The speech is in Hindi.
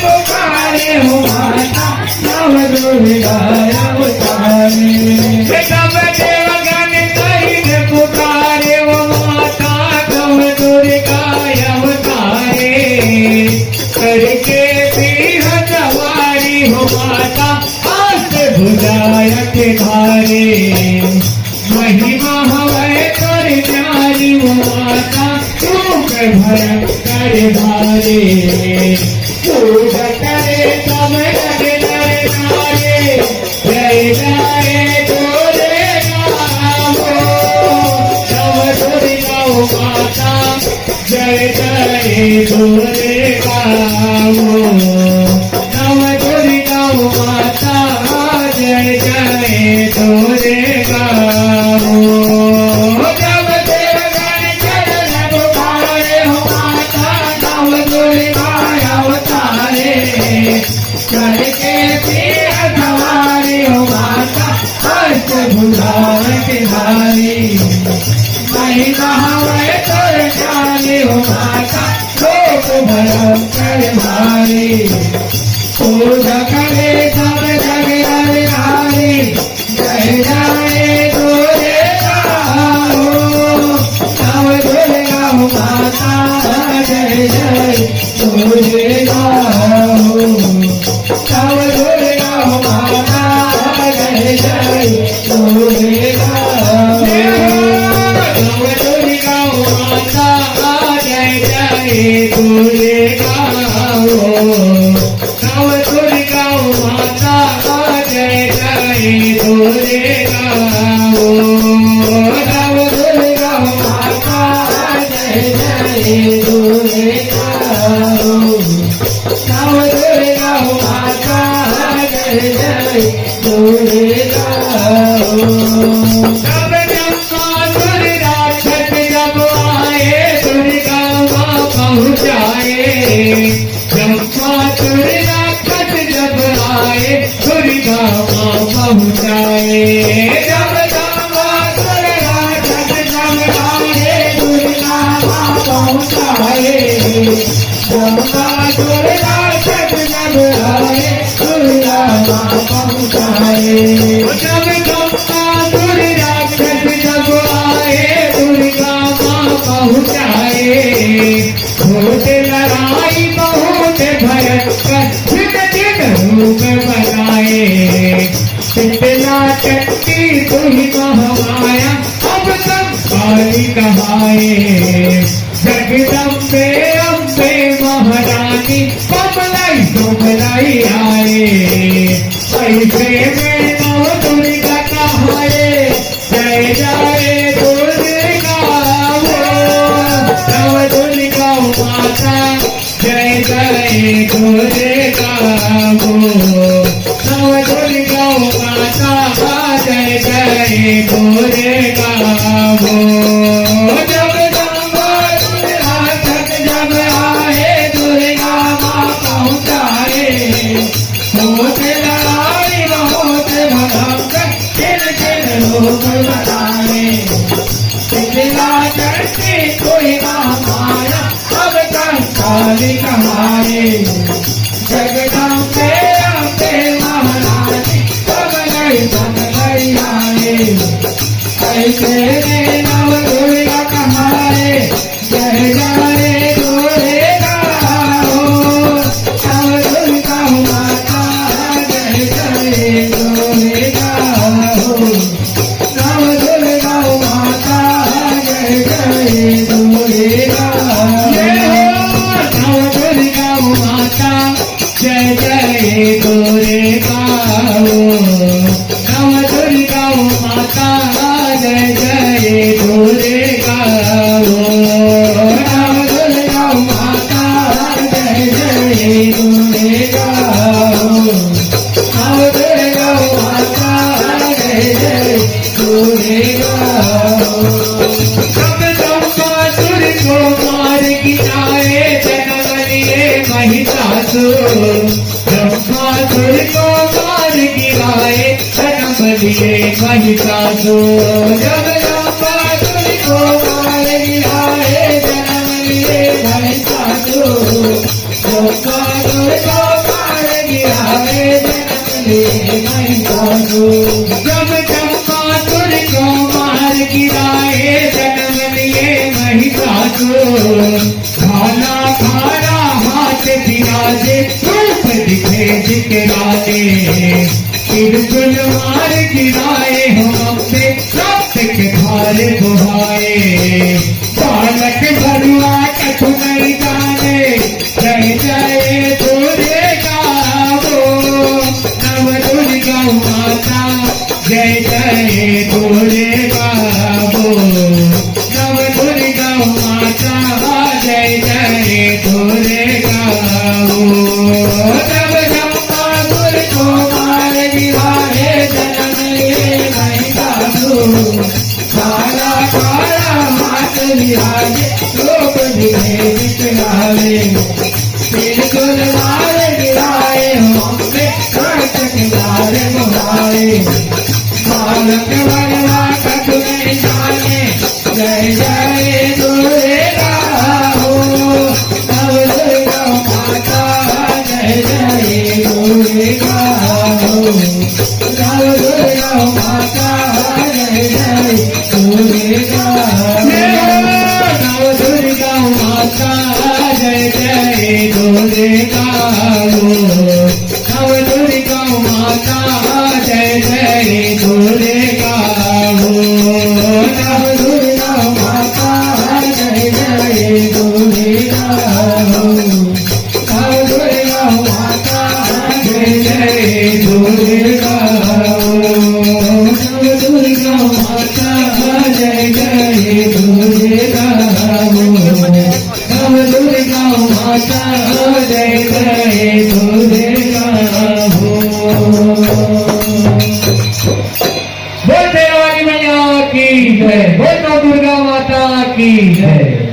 पुकारे हो माता नव दुर्गा अवतारे। सब देवगण कहीं पुकारे हो माता नव दुर्गा अवतारे। करके पीह सवारी हो माता आस भुजाय के धारे। महिमा हवे कर न्यारी हो माता रूप भयंकर भारे। पूजा करे सब जग नर नारे जय जय तोरे नाम नव दुर्गा माता जय जय तोरे नाम नव दुर्गा माता जय जय तोरे नाम। जब देवगण चरण पुकारे हो माता नव दुर्गा अवतारे। करके पीह सवारी हो माता अष्ट भुजाओं के धारी। महिमा हवे कर न्यारी हो माता लोक भयंकर भारी। पूजा करे सब जग नर नारी जय जय तोरे नाम नव दुर्गा माता जय जय तोरे नाम नव दुर्गा माता जय जय तोरे नाम नव दुर्गा माता जय जय तोरे नाम नव दुर्गा माता जय जय तोरे नाम नव दुर्गा माता जय जय तोरे नाम नव दुर्गा माता जय जय तोरे नाम। सब ब्रह्मासुर राक्षस जब आए दुर्गा माँ पहुँचाए। ब्रह्मासुर राक्षस जब आए दुर्गा माँ पहुँचाए। जब ब्रह्मासुर राक्षस जब आए दुर्गा माँ पहुँचाए। ब्रह्मासुर राक्षस जब आए दुर्गा माँ पहुँचाए। जब ब्रह्मासुर राक्षस जब आए दुर्गा माँ पहुँचाए। बहुत लड़ाई बहुत भयंकर छिट छिट रूप बनाए। शीतला शक्ति तुही महामाया अब तक काली कहाए। जगदम्बे अम्बे महारानी कमलाई कमलाई आए। ऐसे में नव दुर्गा कहाए जय जय दुर्गा नव दुर्गा माता जय जय दुर्गा नव दुर्गा माता जय जय दुर्गा। जब ब्रह्मासुर राक्षस जब आए दुर्गा माँ पहुँचाए। बहुत लड़ाई बहुत भयंकर किन किन लोग बनाए। शीतला शक्ति कोई महामाया अब तक काली कहाए। जगदम्बे अम्बे महारानी कमलाई कमलाई आए। ऐसे में नव दुर्गा कहाए जय जय तोरे नाम नव दुर्गा माता जय जय तोरे नाम नव दुर्गा माता जय जय तोरे नाम नव दुर्गा माता जय जय तोरे नाम नव दुर्गा माता जय जय तोरे नाम नव दुर्गा माता जय जय तोरे नाम नव दुर्गा माता जय जय तोरे नाम। सब ब्रह्मासुर को मार गिराए जन्म लिए महिषासुर। ब्रह्मासुर को मार गिराए जन्म लिए महिषासुर। जब ब्रह्मासुर को मार गिराए जन्म लिए महिषासुर। खाना खाना हाथ विराजे रूप दिखे दिखलाए बिल्कुल मार गिराए हम अपने रक्त के धार बुहाए बालक भरुआ कछु नहीं जाने जय जय तोरे गावो नव दुर्गा माता जय जय तोरे गावो नव दुर्गा माता जय जय तोरे गावो तब ब्रह्मा गुर को मार गिराए जन्म लिए नहीं साधु काला काला हाथ विराजे लोक दिखे दिखलावे बिल्कुल मार गिराए हमने रक्त के धार बुहाए बालक भरुआ कछु नहीं जाने जय जय तोरे गावो नव दुर्गा माता जय जय तोरे गावो नव दुर्गा माता जय जय तोरे गावो नव दुर्गा माता जय जय तोरे गावो नव दुर्गा माता जय जय तोरे गावो नव दुर्गा माता जय जय तोरे गावो नव दुर्गा माता जय जय तोरे गावो नव दुर्गा माता जय जय तोरे गावो नव दुर्गा माता जय जय तोरे गावो। बोल शेरावाली मैया की जय, बोल नौ दुर्गा माता की जय।